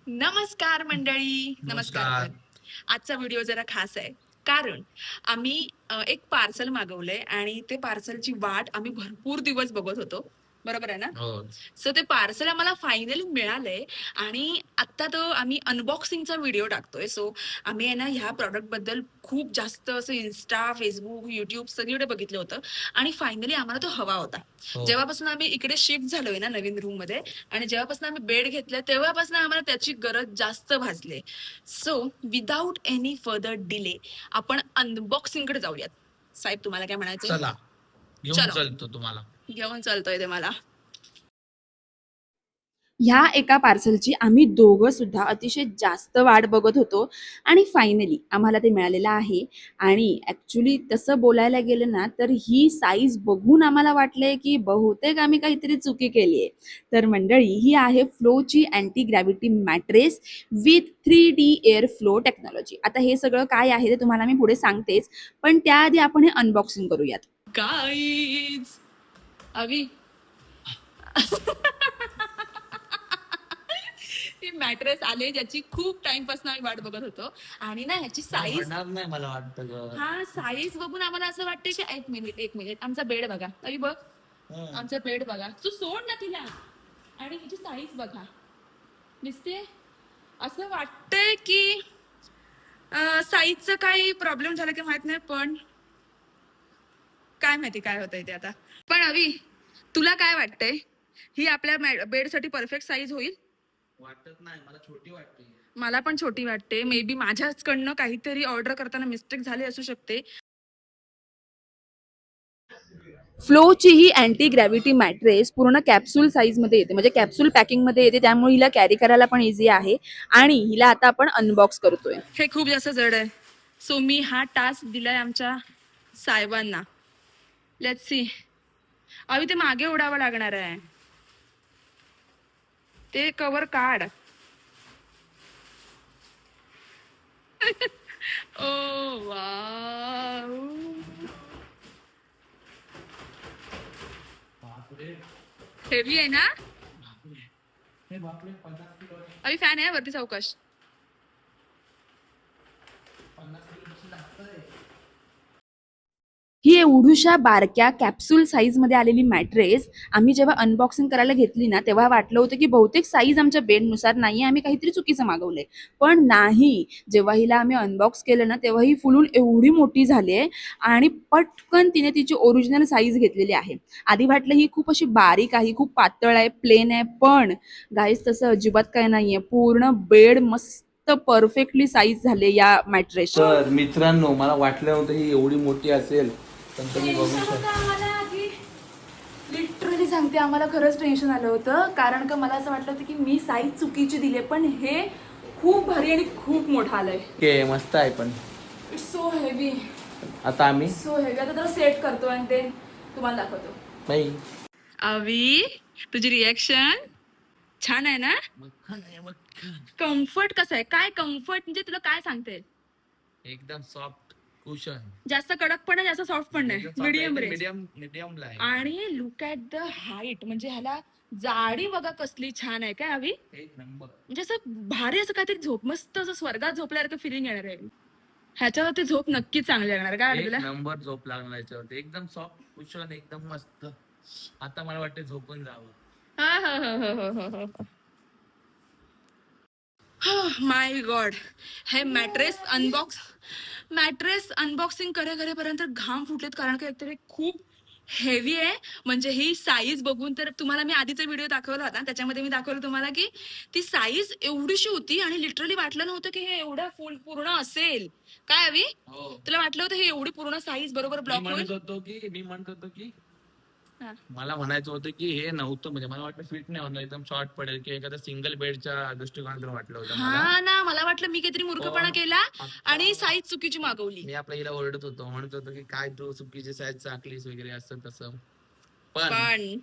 नमस्कार मंडळी, नमस्कार. नमस्कार. आजचा व्हिडिओ जरा खास आहे. कारण आम्ही एक पार्सल मागवलंय आणि ते पार्सलची वाट आम्ही भरपूर दिवस बघत होतो. बरोबर आहे ना? हो. सो ते पार्सल आम्हाला फायनली मिळालंय आणि आता तो आम्ही अनबॉक्सिंगचा व्हिडिओ टाकतोय. सो आम्ही आहे ना ह्या प्रॉडक्टबद्दल खूप जास्त असं Insta, Facebook, YouTube सगळीकडे बघितलं होतं आणि फायनली आम्हाला तो हवा होता. हो. जेव्हापासून आम्ही इकडे शिफ्ट झालोय ना नवीन रूममध्ये आणि जेव्हापासून आम्ही बेड घेतलाय तेव्हापासून आम्हाला त्याची गरज जास्त भासली. So without any further delay आपण अनबॉक्सिंगकडे जाऊयात. साहेब तुम्हाला काय म्हणायचंय? चला, घेऊन चलो, चलतो तुम्हाला. घेऊन चालतोय ते मला. ह्या एका पार्सलची आम्ही दोघं सुद्धा अतिशय जास्त वाट बघत होतो आणि फायनली आम्हाला ते मिळालेलं आहे. आणि ॲक्च्युली तसं बोलायला गेलं ना तर ही साईज बघून आम्हाला वाटलंय की बहुतेक आम्ही काहीतरी चुकी केली आहे. तर मंडळी ही आहे फ्लोची anti gravity mattress with 3D air flow technology. आता हे सगळं काय आहे ते तुम्हाला मी पुढे सांगतेच, पण त्याआधी आपण हे अनबॉक्सिंग करूयात. गाईज अवी ती मॅट्रेस आले ज्याची खूप टाइम पासून आम्ही वाट बघत होतो आणि ना ह्याची काय साईज होणार नाही मला वाटतं ग. हा साईज बघून आम्हाला असं वाटतंय की एक मिनिट आमचा बेड बघा तरी बघ. आमचा बेड बघा तू सोड ना तिला आणि ह्याची साईज बघा दिसते. असं वाटतंय की साईजचा काही प्रॉब्लेम झाला की माहित नाही पण काय माहिती काय होतंय ते आता. पण अवी तुला काय वाटतंय ही आपल्या बेडसाठी परफेक्ट साईज होईल? वाटत नाही, मला छोटी वाटते. मला पण छोटी वाटते. मे बी माझ्याचकडनं काहीतरी ऑर्डर करताना मिस्टेक झाली असू शकते. फ्लोची ही अँटी ग्रॅव्हिटी मॅट्रेस पूर्ण कॅप्सूल साईजमध्ये येते, म्हणजे कॅप्सूल पॅकिंगमध्ये येते, त्यामुळे हिला कॅरी करायला पण इझी आहे. आणि हिला आता आपण अनबॉक्स करतोय. हे खूप जास्त जड आहे. सो मी हा टास्क दिलाय आमच्या साहेबांना. Let's see. अవి ते मागे उडावं लागणार आहे. ते कव्हर काढ. ओ वाव. बापरे. हेवी आहे ना? हे बापरे, 50 किलो. अभी फॅन आहे वरती चौकश. 50 किलो पासून लागतंय. ही एवढ्याशा बारक्या कॅप्सूल साईजमध्ये आलेली मॅट्रेस आम्ही जेव्हा अनबॉक्सिंग करायला घेतली ना तेव्हा वाटलं होतं की बहुतेक साईज आमच्या बेडनुसार नाही, आम्ही काहीतरी चुकीचं मागवलंय. पण नाही, जेव्हा हिला आम्ही अनबॉक्स केलं ना तेव्हा ही फुलून एवढी मोठी झाली आहे आणि पटकन तिने तिची ओरिजिनल साईज घेतलेली आहे. आधी वाटलं ही खूप अशी बारीक आहे, खूप पातळ आहे, प्लेन आहे, पण गाईज तसं अजिबात काय नाहीये. पूर्ण बेड मस्त परफेक्टली साईज झाले या मॅट्रेस. तर मित्रांनो, मला वाटलं नव्हतं ही एवढी मोठी असेल, पण तुम्ही बघू शकता. लिटरली सांगते आम्हाला खरंच टेन्शन आलं होतं, कारण का मला असं वाटलं होतं की मी साईज चुकीची दिली, पण हे खूप भारी आणि खूप मोठं आलंय. ओके, मस्त आहे. पण इट्स सो हेवी. आता आम्ही सो हेवी. आता त्याला सेट करतो आणि ते तुम्हाला दाखवतो. नाही. अवी तुझी रिॲक्शन छान आहे ना? मक्खन आहे, मक्खन. कम्फर्ट कसं आहे? काय कम्फर्ट म्हणजे तुला काय सांगते? एकदम सॉफ्ट कुशन. जास्त कडक पण आहे, जास्त सॉफ्ट पण नाही, मीडियम रेंज. मीडियमला आहे. आणि लुक ॲट द हाईट, म्हणजे ह्याला जाडी बघा कसली छान आहे काय अवी. एक नंबर. म्हणजे असं भारी असं काहीतरी झोप, मस्त असं स्वर्गात झोपल्यासारखं फिलिंग येणार आहे. ह्याच्यावरती झोप नक्कीच चांगली लागणार. काय वाटतं एक तुला? नंबर झोप लागणार याच्यावरती. एकदम सॉफ्ट कुशन, एकदम मस्त. आता मला वाटतं झोपून जावं. हा हा हा हा हा हा हा. माय गॉड. हे मॅट्रेस अनबॉक्सिंग करेपर्यंत घाम फुटलेत, कारण का एकतर हे खूप हेवी आहे. म्हणजे ही साईज बघून तर तुम्हाला मी आधीचा व्हिडिओ दाखवला होता, त्याच्यामध्ये मी दाखवलं तुम्हाला की ती साईज एवढीशी होती आणि लिटरली वाटलं नव्हतं की हे एवढं फुल पूर्ण असेल. काय हवी हो. तुला वाटलं होतं हे एवढी पूर्ण साईज बरोबर मी ब्लॉक म्हणत होईल? होतो की मी म्हणत होतो की हा. मला म्हणायचं होतं की हे नव्हतं, म्हणजे मला वाटलं फिट नाही होणार, एकदम शॉर्ट पडेल, की एखाद्या सिंगल बेडच्या दृष्टिकोनातून वाटलं होतं मला. हा ना, मला वाटलं मी काहीतरी मूर्खपणा पण केला आणि आता साईज चुकीची मागवली. मी आपल्या हिला ओरडत होतो, म्हणत होतो की काय तू चुकीची साईज चाकलीस वगैरे असं तसं. पण पण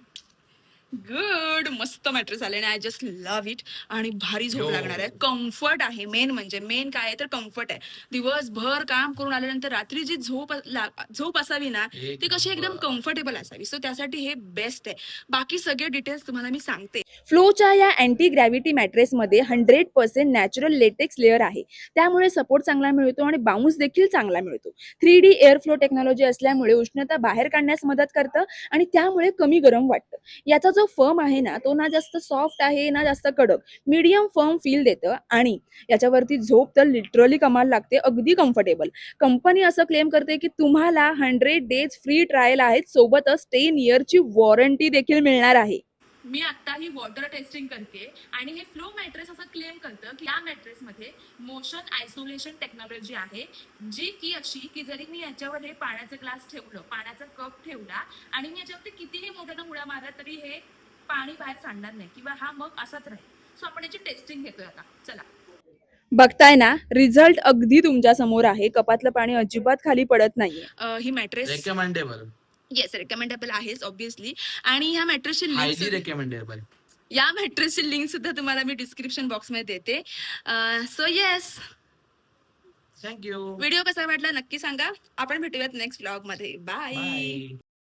गुड, मस्त मॅट्रेस आले आणि आय जस्ट लव्ह इट. आणि भारी झोप यो. लागणार आहे, कम्फर्ट आहे. मेन काय आहे तर कम्फर्ट आहे. दिवसभर काम करून आल्यानंतर रात्री जी झोप असावी ना, एक ती कशी एकदम नंबर. कम्फर्टेबल असावी. सो त्यासाठी हे बेस्ट आहे. बाकी सगळे डिटेल्स तुम्हाला मी सांगते. फ्लोच्या या अँटी ग्रॅव्हिटी मॅट्रेसमध्ये 100% नॅचरल लेटेक्स लेअर आहे. त्यामुळे सपोर्ट चांगला मिळतो आणि बाउन्स देखील चांगला मिळतो. 3D एअर फ्लो टेक्नॉलॉजी असल्यामुळे उष्णता बाहेर काढण्यास मदत करतं आणि त्यामुळे कमी गरम वाटतं. याचा जो फर्म आहे ना, तो ना जास्त सॉफ्ट आहे ना जास्त कडक, मीडियम फर्म फील देतं आणि याच्यावरती झोप तर लिटरली कमाल लागते, अगदी कम्फर्टेबल. कंपनी असं क्लेम करते की तुम्हाला 100 डेज फ्री ट्रायल आहेत, सोबतच 10 इयरची वॉरंटी देखील मिळणार आहे. मी आता ही वॉटर टेस्टिंग करते आणि हे फ्लो मॅट्रेस असं क्लेम करतं की या मॅट्रेसमध्ये मोशन आयसोलेशन टेक्नॉलॉजी आहे, जी की अशी की जरी मी याच्यावर हे पाण्याचा ग्लास ठेवलं, पाण्याचा कप ठेवला आणि मी याच्यावरती कितीही मोठ्यानं उड्या मारला तरी हे पाणी बाहेर सांडणार नाही किंवा हा मग असाच राहील. सो आपण याची टेस्टिंग घेतोय आता. चला, बघताय ना, रिझल्ट अगदी तुमच्या समोर आहे. कपातलं पाणी अजिबात खाली पडत नाहीये. ही मॅट्रेस रेकमेंडेबल. येस रेकमेंडेबल आहेच ऑब्विसली. आणि ह्या मॅट्रेसची हायली लिंक रेकमेंडेबल. या मॅट्रेसची लिंक सुद्धा तुम्हाला मी डिस्क्रिप्शन बॉक्समध्ये देते. So yes, thank you. व्हिडिओ कसा वाटला नक्की सांगा. आपण भेटूयात नेक्स्ट व्लॉग मध्ये. बाय. बाय.